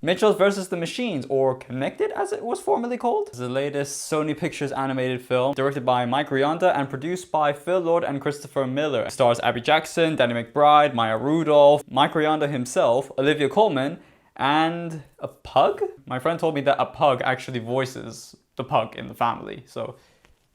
Mitchells vs. the Machines, or Connected as it was formerly called. It's the latest Sony Pictures animated film, directed by Mike Rianda and produced by Phil Lord and Christopher Miller. It stars Abby Jackson, Danny McBride, Maya Rudolph, Mike Rianda himself, Olivia Colman, and a pug? My friend told me that a pug actually voices the pug in the family, so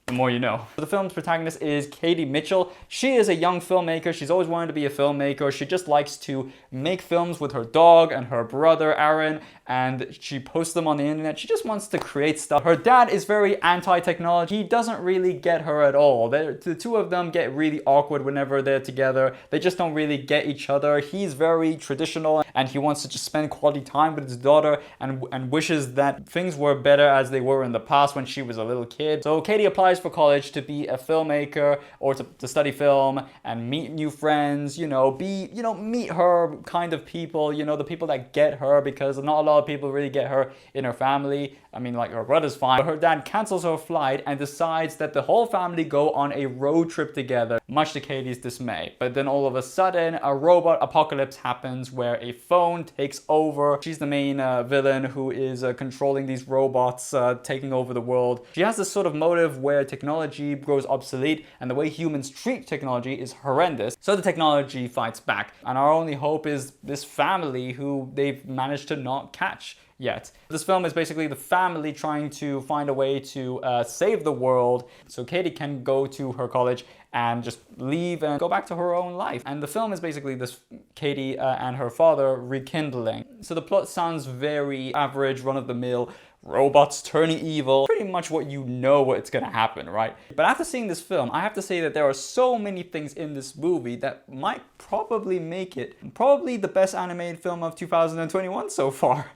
the more you know. The film's protagonist is Katie Mitchell. She is a young filmmaker. She's always wanted to be a filmmaker. She just likes to make films with her dog and her brother Aaron, and she posts them on the internet. She just wants to create stuff. Her dad is very anti-technology. He doesn't really get her at all. The two of them get really awkward whenever they're together. They just don't really get each other. He's very traditional and he wants to just spend quality time with his daughter and wishes that things were better as they were in the past when she was a little kid. So Katie applies for college to be a filmmaker or to study film and meet new friends, meet her kind of people, the people that get her, because not a lot of people really get her in her family. I mean, like, her brother's fine, but her dad cancels her flight and decides that the whole family go on a road trip together, much to Katie's dismay. But then all of a sudden, a robot apocalypse happens where a phone takes over. She's the main villain who is controlling these robots, taking over the world. She has this sort of motive where technology grows obsolete and the way humans treat technology is horrendous. So the technology fights back. And our only hope is this family who they've managed to not catch yet. This film is basically the family trying to find a way to save the world so Katie can go to her college and just leave and go back to her own life. And the film is basically this Katie and her father rekindling. So the plot sounds very average, run-of-the-mill, robots turning evil, pretty much what you know what's gonna happen, right? But after seeing this film, I have to say that there are so many things in this movie that might probably make it probably the best animated film of 2021 so far.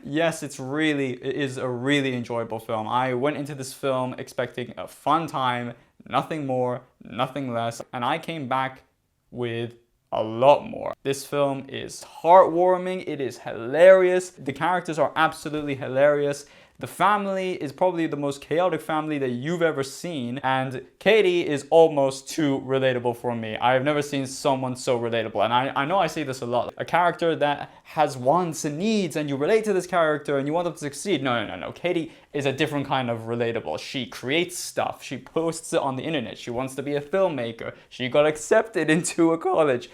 Yes, it is a really enjoyable film. I went into this film expecting a fun time, nothing more, nothing less, and I came back with a lot more. This film is heartwarming, it is hilarious, the characters are absolutely hilarious. The family is probably the most chaotic family that you've ever seen, and Katie is almost too relatable for me. I have never seen someone so relatable, and I know I say this a lot. A character that has wants and needs, and you relate to this character and you want them to succeed. No. Katie is a different kind of relatable. She creates stuff, she posts it on the internet, she wants to be a filmmaker, she got accepted into a college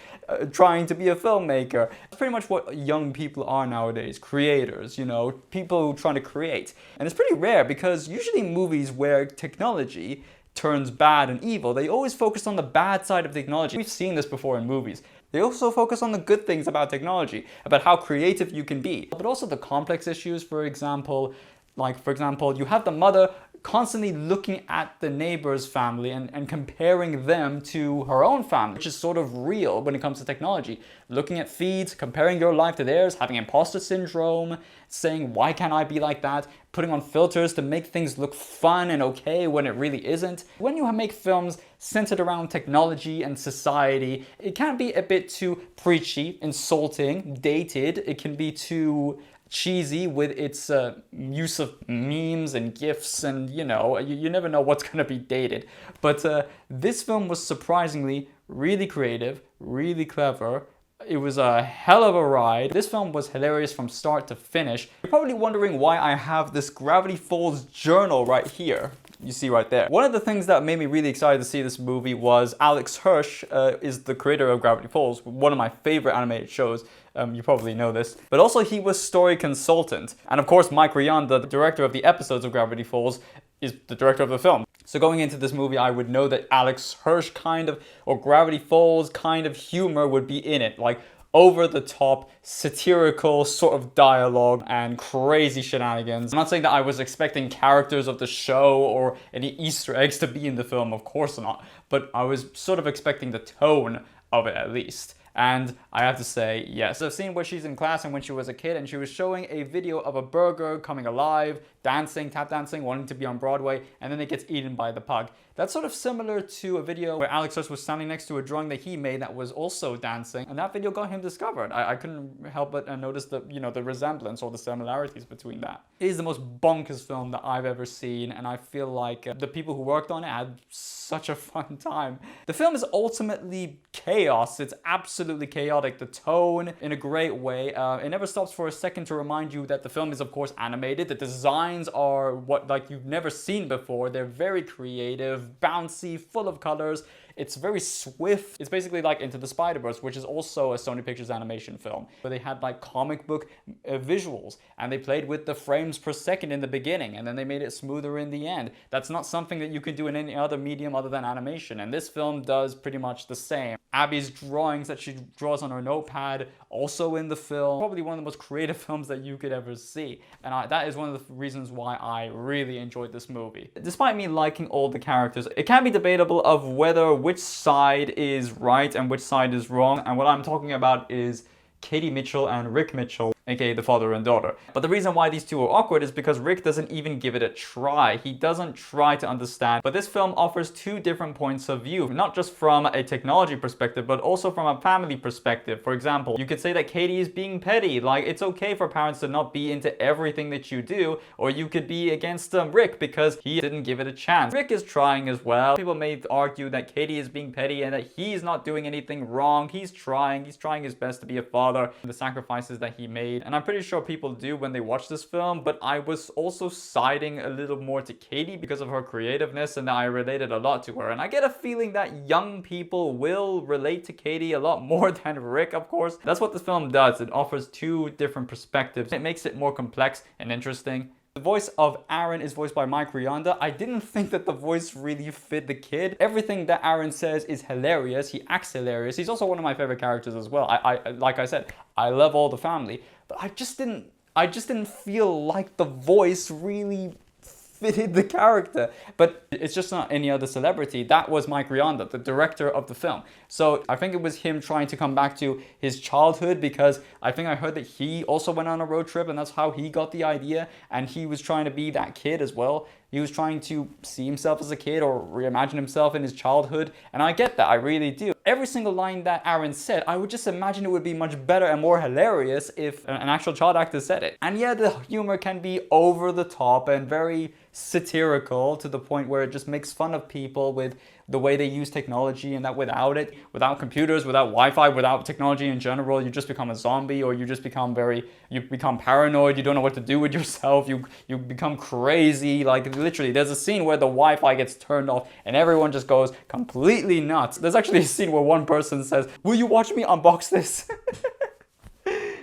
trying to be a filmmaker. That's pretty much what young people are nowadays, creators, people trying to create. And it's pretty rare because usually movies where technology turns bad and evil, they always focus on the bad side of technology. We've seen this before in movies. They also focus on the good things about technology, about how creative you can be, but also the complex issues. For example, you have the mother constantly looking at the neighbor's family and comparing them to her own family, which is sort of real when it comes to technology. Looking at feeds, comparing your life to theirs, having imposter syndrome, saying, why can't I be like that? Putting on filters to make things look fun and okay when it really isn't. When you make films centered around technology and society, it can be a bit too preachy, insulting, dated. It can be too cheesy with its use of memes and GIFs, and you never know what's going to be dated. But this film was surprisingly really creative, really clever. It was a hell of a ride. This film was hilarious from start to finish. You're probably wondering why I have this Gravity Falls journal right here. You see right there. One of the things that made me really excited to see this movie was Alex Hirsch is the creator of Gravity Falls, one of my favorite animated shows. You probably know this. But also he was story consultant. And of course Mike Rianda, the director of the episodes of Gravity Falls, is the director of the film. So going into this movie, I would know that Alex Hirsch or Gravity Falls kind of humor would be in it. Like over-the-top, satirical sort of dialogue and crazy shenanigans. I'm not saying that I was expecting characters of the show or any Easter eggs to be in the film, of course not. But I was sort of expecting the tone of it at least. And I have to say, yes. I've seen where she's in class and when she was a kid, and she was showing a video of a burger coming alive, dancing, tap dancing, wanting to be on Broadway, and then it gets eaten by the pug. That's sort of similar to a video where Alex Hurst was standing next to a drawing that he made that was also dancing, and that video got him discovered. I couldn't help but notice the, the resemblance or the similarities between that. It is the most bonkers film that I've ever seen, and I feel like the people who worked on it had such a fun time. The film is ultimately chaos. It's absolutely chaotic. The tone in a great way. It never stops for a second to remind you that the film is of course animated. The designs are what like you've never seen before. They're very creative, bouncy, full of colors. It's very swift. It's basically like Into the Spider-Verse, which is also a Sony Pictures animation film, where they had like comic book visuals, and they played with the frames per second in the beginning, and then they made it smoother in the end. That's not something that you can do in any other medium other than animation, and this film does pretty much the same. Abby's drawings that she draws on her notepad, also in the film, probably one of the most creative films that you could ever see, and that is one of the reasons why I really enjoyed this movie. Despite me liking all the characters, it can be debatable of whether which side is right and which side is wrong, and what I'm talking about is Katie Mitchell and Rick Mitchell, aka the father and daughter. But the reason why these two are awkward is because Rick doesn't even give it a try. He doesn't try to understand. But this film offers two different points of view, not just from a technology perspective, but also from a family perspective. For example, you could say that Katie is being petty. Like, it's okay for parents to not be into everything that you do, or you could be against Rick because he didn't give it a chance. Rick is trying as well. People may argue that Katie is being petty and that he's not doing anything wrong. He's trying his best to be a father, the sacrifices that he made. And I'm pretty sure people do when they watch this film, but I was also siding a little more to Katie because of her creativeness, and I related a lot to her. And I get a feeling that young people will relate to Katie a lot more than Rick, of course. That's what this film does. It offers two different perspectives. It makes it more complex and interesting. The voice of Aaron is voiced by Mike Rianda. I didn't think that the voice really fit the kid. Everything that Aaron says is hilarious. He acts hilarious. He's also one of my favorite characters as well. Like I said, I love all the family, but I just didn't feel like the voice really fitted the character. But it's just not any other celebrity. That was Mike Rianda, the director of the film. So I think it was him trying to come back to his childhood, because I think I heard that he also went on a road trip and that's how he got the idea, and he was trying to be that kid as well. He was trying to see himself as a kid or reimagine himself in his childhood, and I get that, I really do. Every single line that Aaron said, I would just imagine it would be much better and more hilarious if an actual child actor said it. And yeah, the humor can be over the top and very satirical to the point where it just makes fun of people with the way they use technology, and that without it, without computers, without Wi-Fi, without technology in general, you just become a zombie, or you just become you become paranoid, you don't know what to do with yourself, you become crazy. Like literally, there's a scene where the Wi-Fi gets turned off and everyone just goes completely nuts. There's actually a scene where one person says, "Will you watch me unbox this?"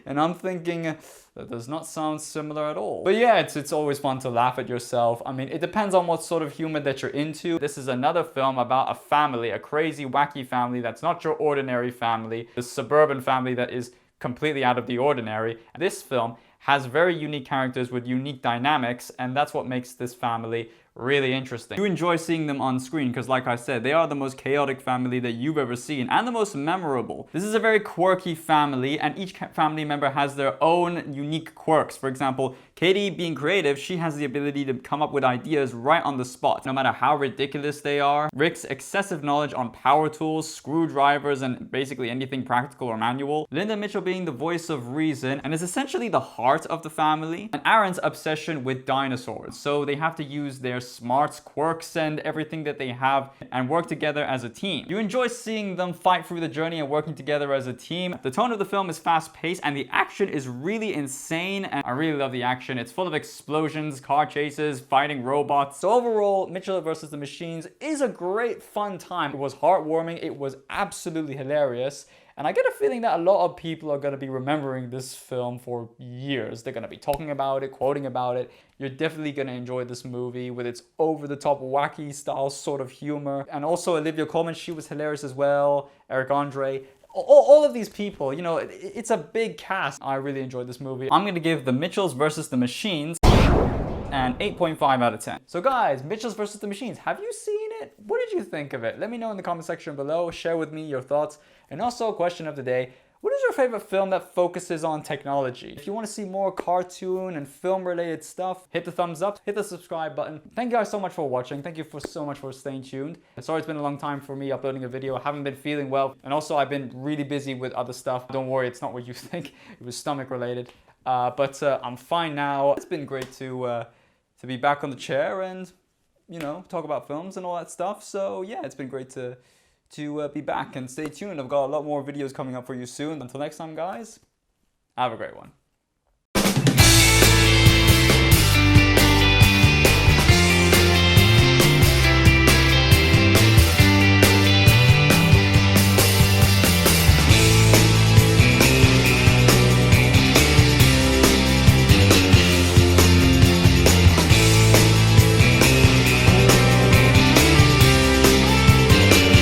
And I'm thinking, that does not sound similar at all. But yeah, it's always fun to laugh at yourself. I mean, it depends on what sort of humor that you're into. This is another film about a family, a crazy, wacky family that's not your ordinary family, the suburban family that is completely out of the ordinary. This film has very unique characters with unique dynamics, and that's what makes this family really interesting. You enjoy seeing them on screen because, like I said, they are the most chaotic family that you've ever seen and the most memorable. This is a very quirky family, and each family member has their own unique quirks. For example, Katie, being creative, she has the ability to come up with ideas right on the spot, no matter how ridiculous they are. Rick's excessive knowledge on power tools, screwdrivers, and basically anything practical or manual. Linda Mitchell being the voice of reason and is essentially the heart of the family. And Aaron's obsession with dinosaurs. So they have to use their smarts, quirks, and everything that they have and work together as a team. You enjoy seeing them fight through the journey and working together as a team. The tone of the film is fast-paced and the action is really insane, and I really love the action. It's full of explosions, car chases, fighting robots. So overall, Mitchell vs. the Machines is a great fun time. It was heartwarming, it was absolutely hilarious. And I get a feeling that a lot of people are going to be remembering this film for years. They're going to be talking about it, quoting about it. You're definitely going to enjoy this movie with its over-the-top, wacky style sort of humor. And also Olivia Colman, she was hilarious as well. Eric Andre. All of these people, you know, it's a big cast. I really enjoyed this movie. I'm going to give The Mitchells vs. the Machines an 8.5 out of 10. So guys, Mitchells vs. the Machines, have you seen it? What did you think of it? Let me know in the comment section below. Share with me your thoughts. And also, question of the day, What is your favorite film that focuses on technology? If you want to see more cartoon and film related stuff, hit the thumbs up, hit the subscribe button. Thank you guys so much for watching. Thank you so much for staying tuned. Sorry it's been a long time for me uploading a video. I haven't been feeling well. And also I've been really busy with other stuff. Don't worry, it's not what you think. It was stomach related. But I'm fine now. It's been great to be back on the chair and, you know, talk about films and all that stuff. So yeah, it's been great to be back, and stay tuned. I've got a lot more videos coming up for you soon. Until next time, guys, have a great one.